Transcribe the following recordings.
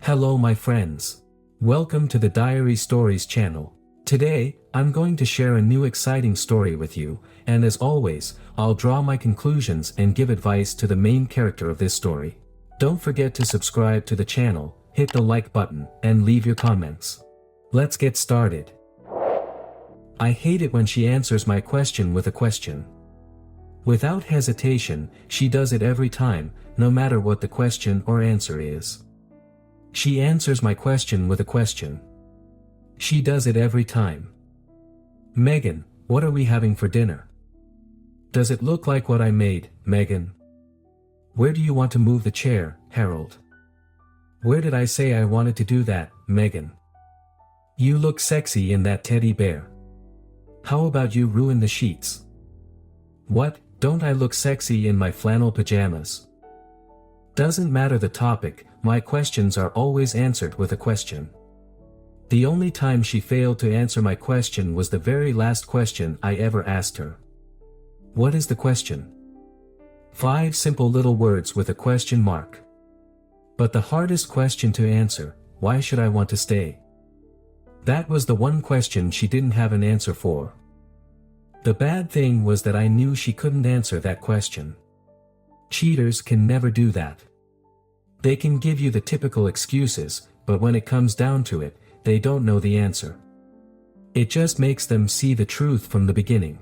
Hello my friends. Welcome to the Diary Stories channel. Today, I'm going to share a new exciting story with you, and as always, I'll draw my conclusions and give advice to the main character of this story. Don't forget to subscribe to the channel, hit the like button, and leave your comments. Let's get started. I hate it when she answers my question with a question. Without hesitation, she does it every time, no matter what the question or answer is. She answers my question with a question. She does it every time. Megan, what are we having for dinner? Does it look like what I made, Megan? Where do you want to move the chair, Harold? Where did I say I wanted to do that, Megan? You look sexy in that teddy bear. How about you ruin the sheets? What, don't I look sexy in my flannel pajamas? Doesn't matter the topic, my questions are always answered with a question. The only time she failed to answer my question was the very last question I ever asked her. What is the question? 5 simple little words with a question mark. But the hardest question to answer, why should I want to stay? That was the one question she didn't have an answer for. The bad thing was that I knew she couldn't answer that question. Cheaters can never do that. They can give you the typical excuses, but when it comes down to it, they don't know the answer. It just makes them see the truth from the beginning.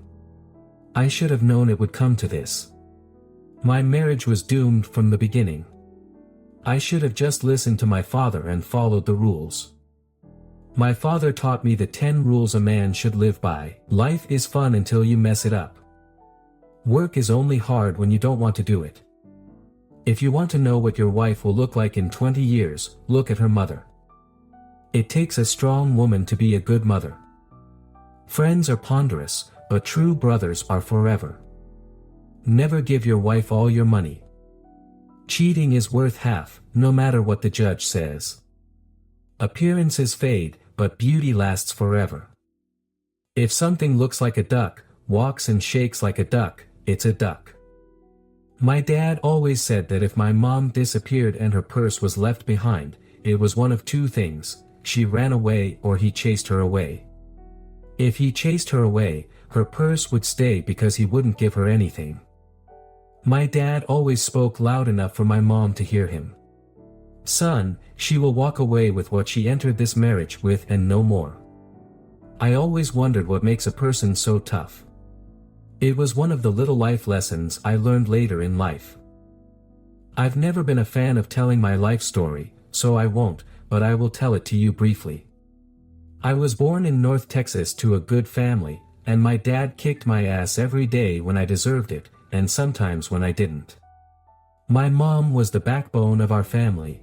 I should have known it would come to this. My marriage was doomed from the beginning. I should have just listened to my father and followed the rules. My father taught me the 10 rules a man should live by. Life is fun until you mess it up. Work is only hard when you don't want to do it. If you want to know what your wife will look like in 20 years, look at her mother. It takes a strong woman to be a good mother. Friends are ponderous, but true brothers are forever. Never give your wife all your money. Cheating is worth half, no matter what the judge says. Appearances fade, but beauty lasts forever. If something looks like a duck, walks and shakes like a duck, it's a duck. My dad always said that if my mom disappeared and her purse was left behind, it was one of 2 things: she ran away or he chased her away. If he chased her away, her purse would stay because he wouldn't give her anything. My dad always spoke loud enough for my mom to hear him. Son, she will walk away with what she entered this marriage with and no more. I always wondered what makes a person so tough. It was one of the little life lessons I learned later in life. I've never been a fan of telling my life story, so I won't, but I will tell it to you briefly. I was born in North Texas to a good family, and my dad kicked my ass every day when I deserved it, and sometimes when I didn't. My mom was the backbone of our family.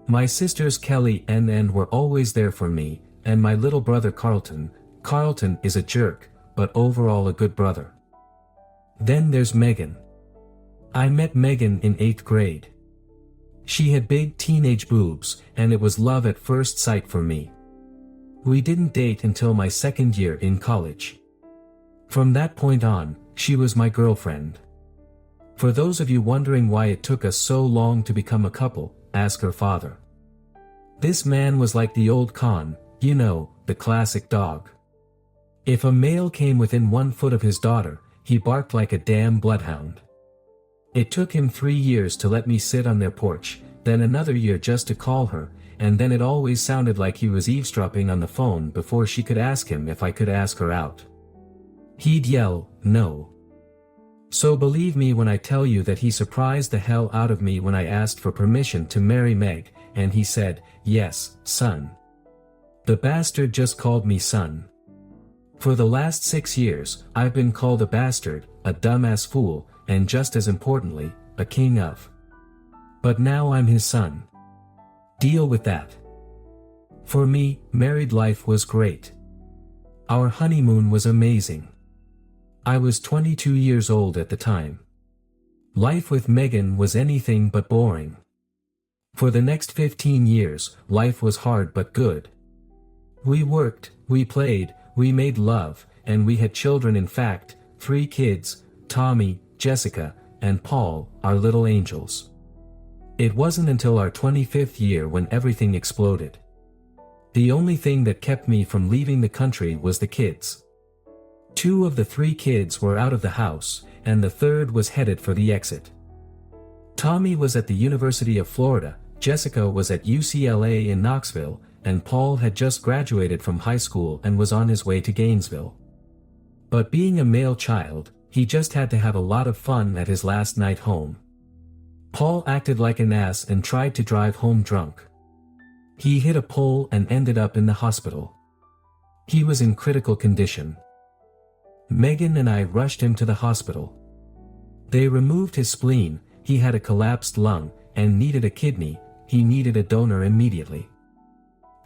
My sisters Kelly and Ann were always there for me, and my little brother Carlton. Carlton is a jerk, but overall a good brother. Then there's Megan. I met Megan in 8th grade. She had big teenage boobs, and it was love at first sight for me. We didn't date until my 2nd year in college. From that point on, she was my girlfriend. For those of you wondering why it took us so long to become a couple, ask her father. This man was like the old con, you know, the classic dog. If a male came within 1 foot of his daughter, he barked like a damn bloodhound. It took him 3 years to let me sit on their porch, then another year just to call her, and then it always sounded like he was eavesdropping on the phone before she could ask him if I could ask her out. He'd yell, no. So believe me when I tell you that he surprised the hell out of me when I asked for permission to marry Meg, and he said, yes, son. The bastard just called me son. For the last 6 years, I've been called a bastard, a dumbass fool, and just as importantly, a king of. But now I'm his son. Deal with that. For me, married life was great. Our honeymoon was amazing. I was 22 years old at the time. Life with Megan was anything but boring. For the next 15 years, life was hard but good. We worked, we played, we made love, and we had children, in fact, 3 kids, Tommy, Jessica, and Paul, our little angels. It wasn't until our 25th year when everything exploded. The only thing that kept me from leaving the country was the kids. 2 of the 3 kids were out of the house, and the third was headed for the exit. Tommy was at the University of Florida, Jessica was at UCLA in Knoxville, and Paul had just graduated from high school and was on his way to Gainesville. But being a male child, he just had to have a lot of fun at his last night home. Paul acted like an ass and tried to drive home drunk. He hit a pole and ended up in the hospital. He was in critical condition. Megan and I rushed him to the hospital. They removed his spleen, he had a collapsed lung, and needed a kidney. He needed a donor immediately.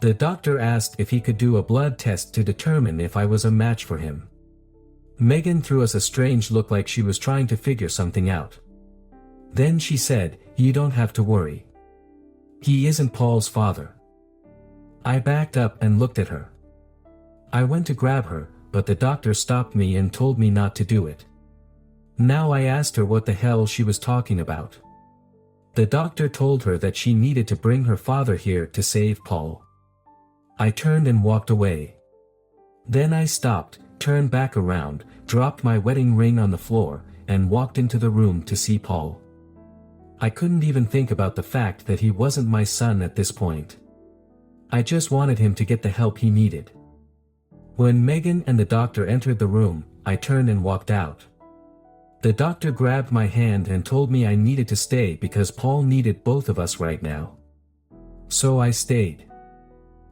The doctor asked if he could do a blood test to determine if I was a match for him. Megan threw us a strange look like she was trying to figure something out. Then she said, "You don't have to worry. He isn't Paul's father." I backed up and looked at her. I went to grab her, but the doctor stopped me and told me not to do it. Now I asked her what the hell she was talking about. The doctor told her that she needed to bring her father here to save Paul. I turned and walked away. Then I stopped, turned back around, dropped my wedding ring on the floor, and walked into the room to see Paul. I couldn't even think about the fact that he wasn't my son at this point. I just wanted him to get the help he needed. When Megan and the doctor entered the room, I turned and walked out. The doctor grabbed my hand and told me I needed to stay because Paul needed both of us right now. So I stayed.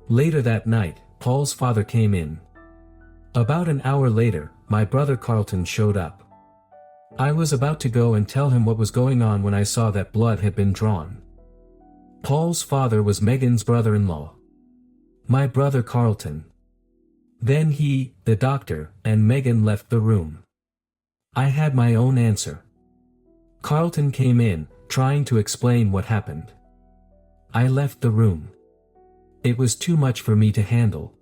Later that night, Paul's father came in. About an hour later, my brother Carlton showed up. I was about to go and tell him what was going on when I saw that blood had been drawn. Paul's father was Megan's brother-in-law. My brother Carlton. Then he, the doctor, and Megan left the room. I had my own answer. Carlton came in, trying to explain what happened. I left the room. It was too much for me to handle.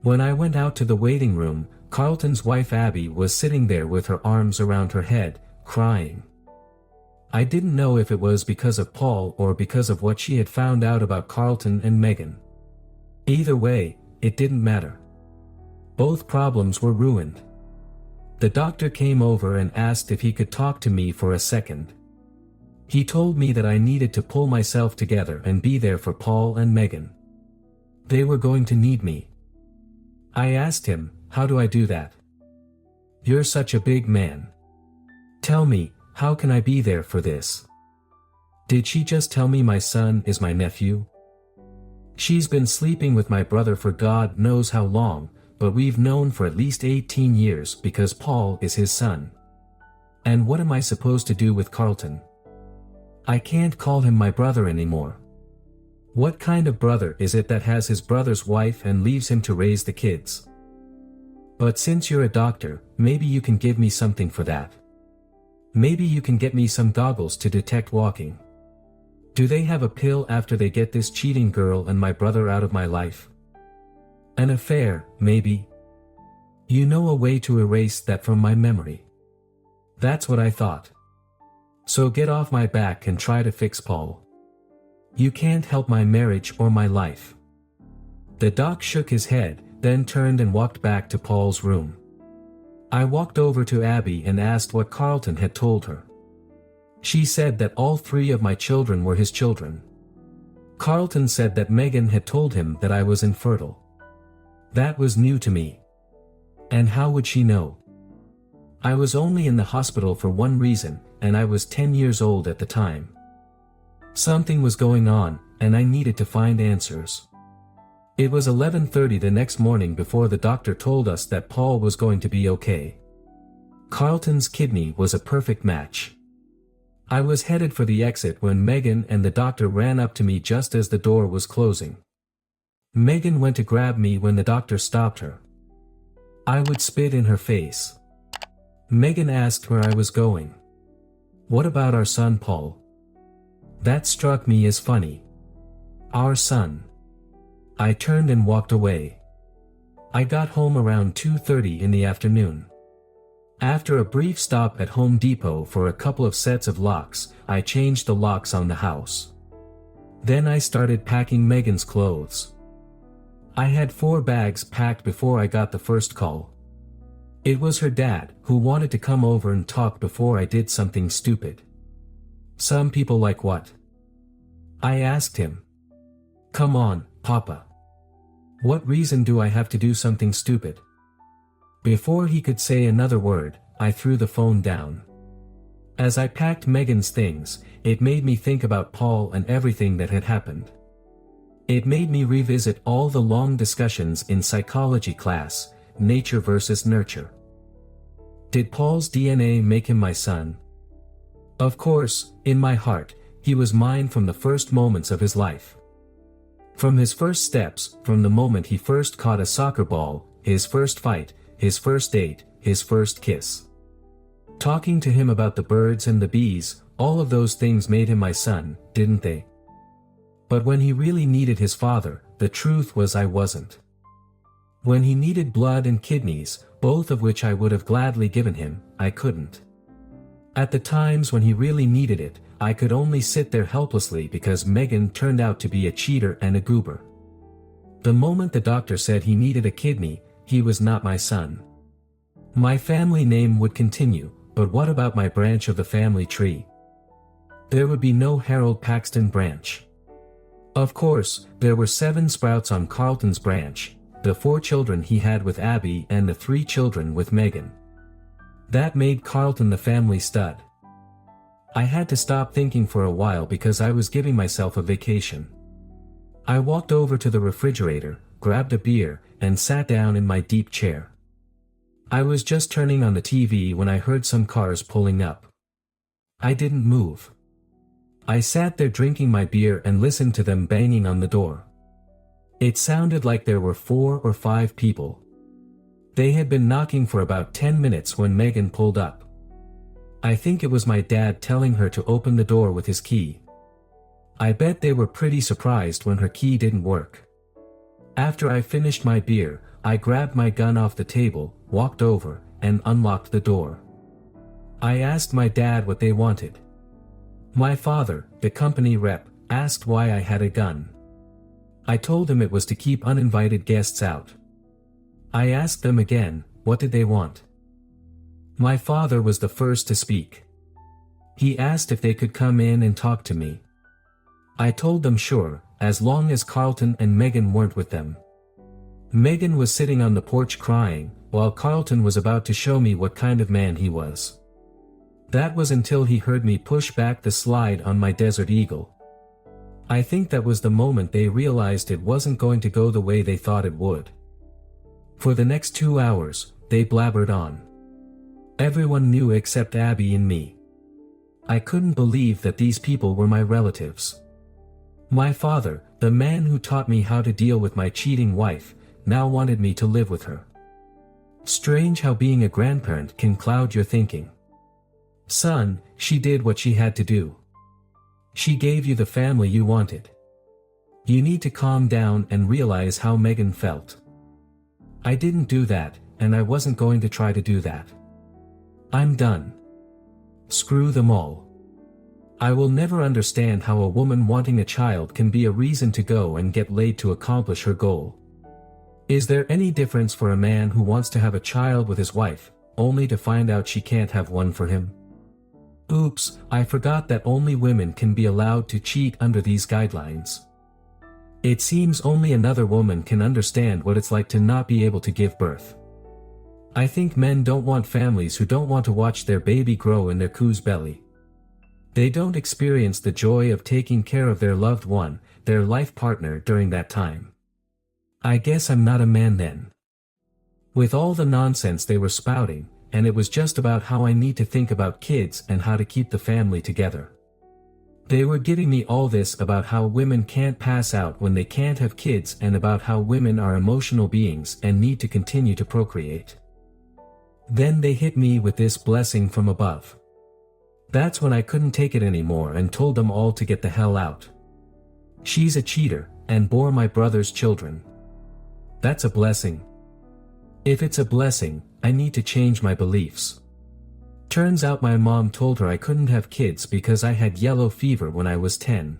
When I went out to the waiting room, Carlton's wife Abby was sitting there with her arms around her head, crying. I didn't know if it was because of Paul or because of what she had found out about Carlton and Megan. Either way, it didn't matter. Both problems were ruined. The doctor came over and asked if he could talk to me for a second. He told me that I needed to pull myself together and be there for Paul and Megan. They were going to need me. I asked him, "How do I do that? You're such a big man. Tell me, how can I be there for this? Did she just tell me my son is my nephew? She's been sleeping with my brother for God knows how long, but we've known for at least 18 years because Paul is his son. And what am I supposed to do with Carlton? I can't call him my brother anymore. What kind of brother is it that has his brother's wife and leaves him to raise the kids? But since you're a doctor, maybe you can give me something for that. Maybe you can get me some goggles to detect walking. Do they have a pill after they get this cheating girl and my brother out of my life? An affair, maybe. You know, a way to erase that from my memory." That's what I thought. So get off my back and try to fix Paul. You can't help my marriage or my life. The doc shook his head, then turned and walked back to Paul's room. I walked over to Abby and asked what Carlton had told her. She said that all 3 of my children were his children. Carlton said that Megan had told him that I was infertile. That was new to me. And how would she know? I was only in the hospital for one reason, and I was 10 years old at the time. Something was going on, and I needed to find answers. It was 11:30 the next morning before the doctor told us that Paul was going to be okay. Carlton's kidney was a perfect match. I was headed for the exit when Megan and the doctor ran up to me just as the door was closing. Megan went to grab me when the doctor stopped her. I would spit in her face. Megan asked where I was going. "What about our son Paul?" That struck me as funny. Our son. I turned and walked away. I got home around 2:30 in the afternoon. After a brief stop at Home Depot for a couple of sets of locks, I changed the locks on the house. Then I started packing Megan's clothes. I had 4 bags packed before I got the first call. It was her dad, who wanted to come over and talk before I did something stupid. Some people like what? I asked him. Come on, Papa. What reason do I have to do something stupid? Before he could say another word, I threw the phone down. As I packed Megan's things, it made me think about Paul and everything that had happened. It made me revisit all the long discussions in psychology class, nature versus nurture. Did Paul's DNA make him my son? Of course, in my heart, he was mine from the first moments of his life. From his first steps, from the moment he first caught a soccer ball, his first fight, his first date, his first kiss. Talking to him about the birds and the bees, all of those things made him my son, didn't they? But when he really needed his father, the truth was I wasn't. When he needed blood and kidneys, both of which I would have gladly given him, I couldn't. At the times when he really needed it, I could only sit there helplessly because Megan turned out to be a cheater and a goober. The moment the doctor said he needed a kidney, he was not my son. My family name would continue, but what about my branch of the family tree? There would be no Harold Paxton branch. Of course, there were 7 sprouts on Carlton's branch, the 4 children he had with Abby and the 3 children with Megan. That made Carlton the family stud. I had to stop thinking for a while because I was giving myself a vacation. I walked over to the refrigerator, grabbed a beer, and sat down in my deep chair. I was just turning on the TV when I heard some cars pulling up. I didn't move. I sat there drinking my beer and listened to them banging on the door. It sounded like there were 4 or 5 people. They had been knocking for about 10 minutes when Megan pulled up. I think it was my dad telling her to open the door with his key. I bet they were pretty surprised when her key didn't work. After I finished my beer, I grabbed my gun off the table, walked over, and unlocked the door. I asked my dad what they wanted. My father, the company rep, asked why I had a gun. I told him it was to keep uninvited guests out. I asked them again, what did they want? My father was the first to speak. He asked if they could come in and talk to me. I told them sure, as long as Carlton and Megan weren't with them. Megan was sitting on the porch crying, while Carlton was about to show me what kind of man he was. That was until he heard me push back the slide on my Desert Eagle. I think that was the moment they realized it wasn't going to go the way they thought it would. For the next 2 hours, they blabbered on. Everyone knew except Abby and me. I couldn't believe that these people were my relatives. My father, the man who taught me how to deal with my cheating wife, now wanted me to live with her. Strange how being a grandparent can cloud your thinking. Son, she did what she had to do. She gave you the family you wanted. You need to calm down and realize how Megan felt. I didn't do that, and I wasn't going to try to do that. I'm done. Screw them all. I will never understand how a woman wanting a child can be a reason to go and get laid to accomplish her goal. Is there any difference for a man who wants to have a child with his wife, only to find out she can't have one for him? Oops, I forgot that only women can be allowed to cheat under these guidelines. It seems only another woman can understand what it's like to not be able to give birth. I think men don't want families who don't want to watch their baby grow in their coo's belly. They don't experience the joy of taking care of their loved one, their life partner during that time. I guess I'm not a man then. With all the nonsense they were spouting, and it was just about how I need to think about kids and how to keep the family together. They were giving me all this about how women can't pass out when they can't have kids and about how women are emotional beings and need to continue to procreate. Then they hit me with this blessing from above. That's when I couldn't take it anymore and told them all to get the hell out. She's a cheater, and bore my brother's children. That's a blessing. If it's a blessing, I need to change my beliefs. Turns out my mom told her I couldn't have kids because I had yellow fever when I was 10.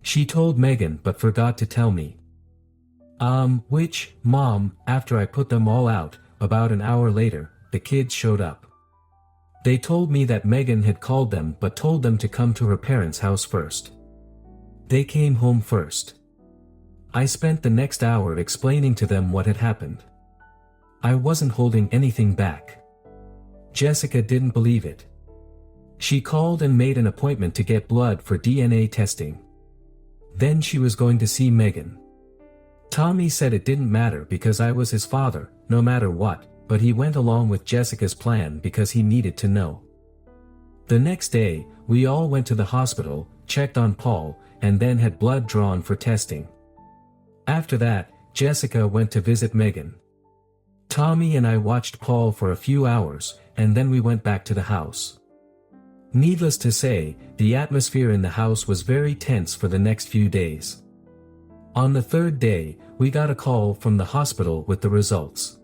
She told Megan but forgot to tell me. Mom, after I put them all out, about an hour later, the kids showed up. They told me that Megan had called them but told them to come to her parents' house first. They came home first. I spent the next hour explaining to them what had happened. I wasn't holding anything back. Jessica didn't believe it. She called and made an appointment to get blood for DNA testing. Then she was going to see Megan. Tommy said it didn't matter because I was his father, no matter what, but he went along with Jessica's plan because he needed to know. The next day, we all went to the hospital, checked on Paul, and then had blood drawn for testing. After that, Jessica went to visit Megan. Tommy and I watched Paul for a few hours, and then we went back to the house. Needless to say, the atmosphere in the house was very tense for the next few days. On the third day, we got a call from the hospital with the results.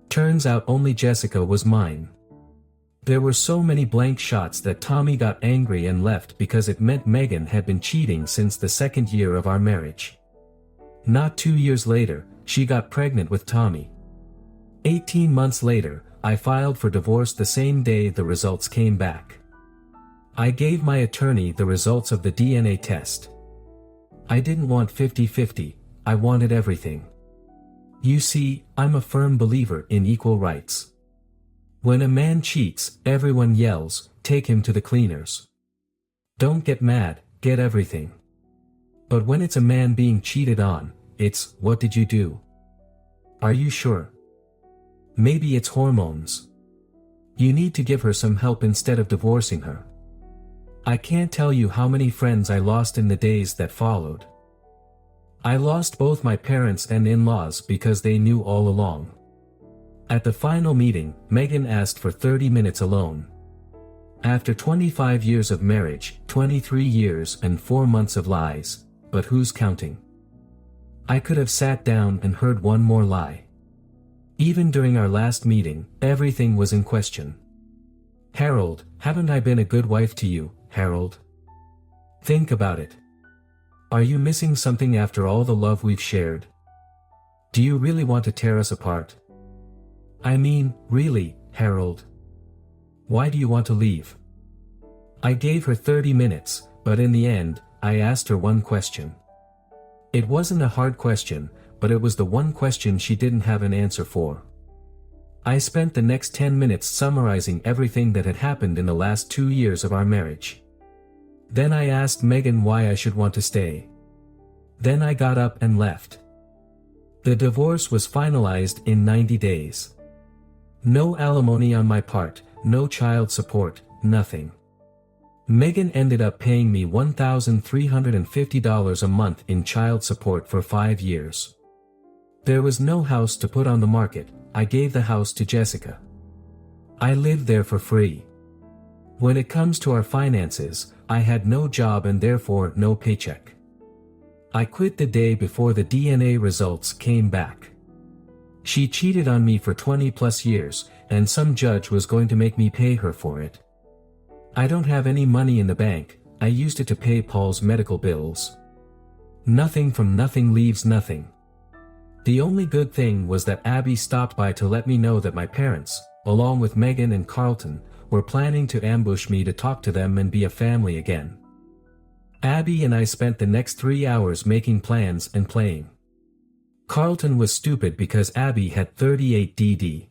Turns out only Jessica was mine. There were so many blank shots that Tommy got angry and left because it meant Megan had been cheating since the second year of our marriage. Not 2 years later, she got pregnant with Tommy. 18 months later, I filed for divorce the same day the results came back. I gave my attorney the results of the DNA test. I didn't want 50-50, I wanted everything. You see, I'm a firm believer in equal rights. When a man cheats, everyone yells, "Take him to the cleaners." Don't get mad, get everything. But when it's a man being cheated on, it's, "What did you do? Are you sure? Maybe it's hormones. You need to give her some help instead of divorcing her." I can't tell you how many friends I lost in the days that followed. I lost both my parents and in-laws because they knew all along. At the final meeting, Megan asked for 30 minutes alone. After 25 years of marriage, 23 years and 4 months of lies, but who's counting? I could have sat down and heard one more lie. Even during our last meeting, everything was in question. "Harold, haven't I been a good wife to you, Harold? Think about it. Are you missing something after all the love we've shared? Do you really want to tear us apart? I mean, really, Harold? Why do you want to leave?" I gave her 30 minutes, but in the end, I asked her one question. It wasn't a hard question, but it was the one question she didn't have an answer for. I spent the next 10 minutes summarizing everything that had happened in the last 2 years of our marriage. Then I asked Megan why I should want to stay. Then I got up and left. The divorce was finalized in 90 days. No alimony on my part, no child support, nothing. Megan ended up paying me $1,350 a month in child support for 5 years. There was no house to put on the market, I gave the house to Jessica. I lived there for free. When it comes to our finances, I had no job and therefore no paycheck. I quit the day before the DNA results came back. She cheated on me for 20+ years, and some judge was going to make me pay her for it. I don't have any money in the bank, I used it to pay Paul's medical bills. Nothing from nothing leaves nothing. The only good thing was that Abby stopped by to let me know that my parents, along with Megan and Carlton, were planning to ambush me to talk to them and be a family again. Abby and I spent the next 3 hours making plans and playing. Carlton was stupid because Abby had 38 DD.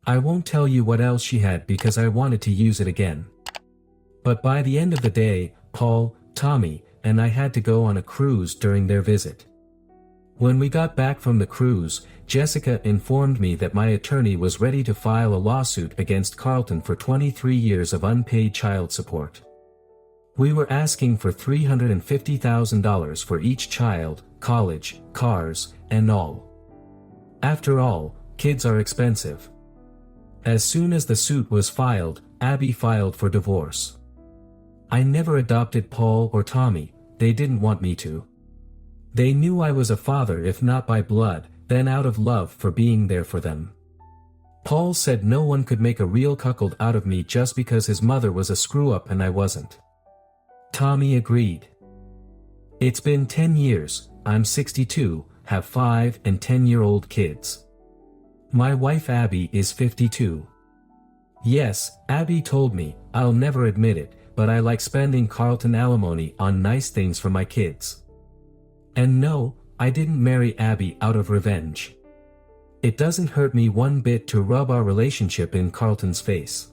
I won't tell you what else she had because I wanted to use it again. But by the end of the day, Paul, Tommy, and I had to go on a cruise during their visit. When we got back from the cruise, Jessica informed me that my attorney was ready to file a lawsuit against Carlton for 23 years of unpaid child support. We were asking for $350,000 for each child, college, cars, and all. After all, kids are expensive. As soon as the suit was filed, Abby filed for divorce. I never adopted Paul or Tommy, they didn't want me to. They knew I was a father if not by blood, then out of love for being there for them. Paul said no one could make a real cuckold out of me just because his mother was a screw-up and I wasn't. Tommy agreed. It's been 10 years, I'm 62, have 5 and 10-year-old kids. My wife Abby is 52. Yes, Abby told me, I'll never admit it, but I like spending Carlton alimony on nice things for my kids. And no, I didn't marry Abby out of revenge. It doesn't hurt me one bit to rub our relationship in Carlton's face.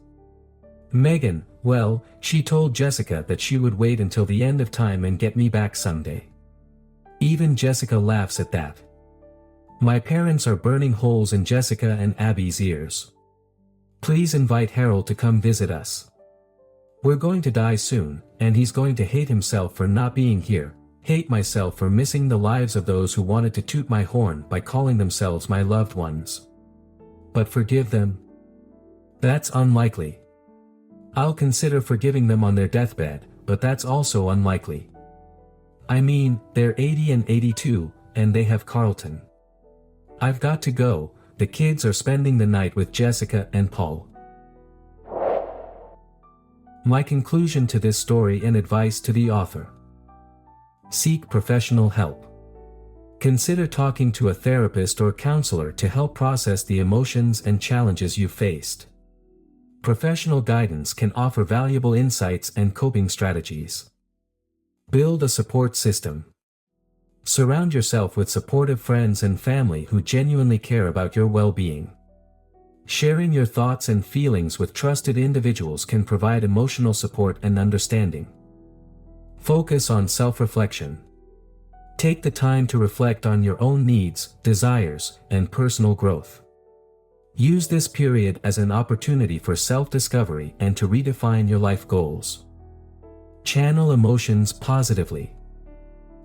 Megan, well, she told Jessica that she would wait until the end of time and get me back someday. Even Jessica laughs at that. My parents are burning holes in Jessica and Abby's ears. Please invite Harold to come visit us. We're going to die soon, and he's going to hate himself for not being here, hate myself for missing the lives of those who wanted to toot my horn by calling themselves my loved ones. But forgive them? That's unlikely. I'll consider forgiving them on their deathbed, but that's also unlikely. I mean, they're 80 and 82, and they have Carlton. I've got to go, the kids are spending the night with Jessica and Paul. My conclusion to this story and advice to the author. Seek professional help. Consider talking to a therapist or counselor to help process the emotions and challenges you've faced. Professional guidance can offer valuable insights and coping strategies. Build a support system. Surround yourself with supportive friends and family who genuinely care about your well-being. Sharing your thoughts and feelings with trusted individuals can provide emotional support and understanding. Focus on self-reflection. Take the time to reflect on your own needs, desires, and personal growth. Use this period as an opportunity for self-discovery and to redefine your life goals. Channel emotions positively.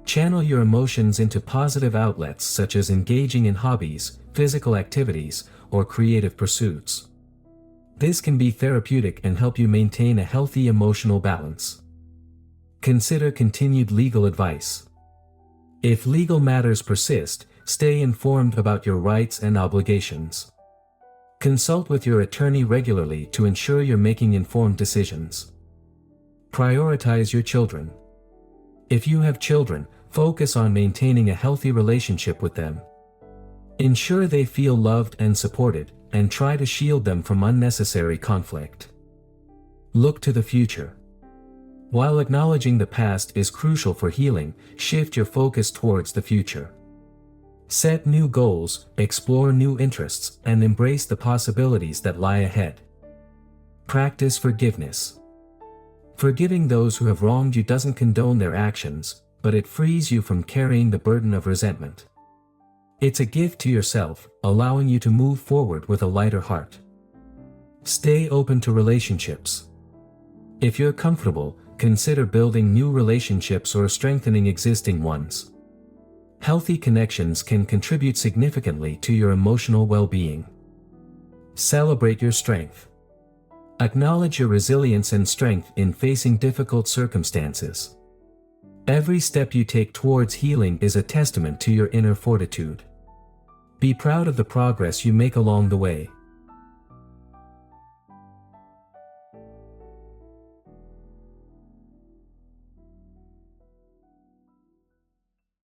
Channel your emotions into positive outlets such as engaging in hobbies, physical activities, or creative pursuits. This can be therapeutic and help you maintain a healthy emotional balance. Consider continued legal advice. If legal matters persist, stay informed about your rights and obligations. Consult with your attorney regularly to ensure you're making informed decisions. Prioritize your children. If you have children, focus on maintaining a healthy relationship with them. Ensure they feel loved and supported, and try to shield them from unnecessary conflict. Look to the future. While acknowledging the past is crucial for healing, shift your focus towards the future. Set new goals, explore new interests, and embrace the possibilities that lie ahead. Practice forgiveness. Forgiving those who have wronged you doesn't condone their actions, but it frees you from carrying the burden of resentment. It's a gift to yourself, allowing you to move forward with a lighter heart. Stay open to relationships. If you're comfortable, consider building new relationships or strengthening existing ones. Healthy connections can contribute significantly to your emotional well-being. Celebrate your strength. Acknowledge your resilience and strength in facing difficult circumstances. Every step you take towards healing is a testament to your inner fortitude. Be proud of the progress you make along the way.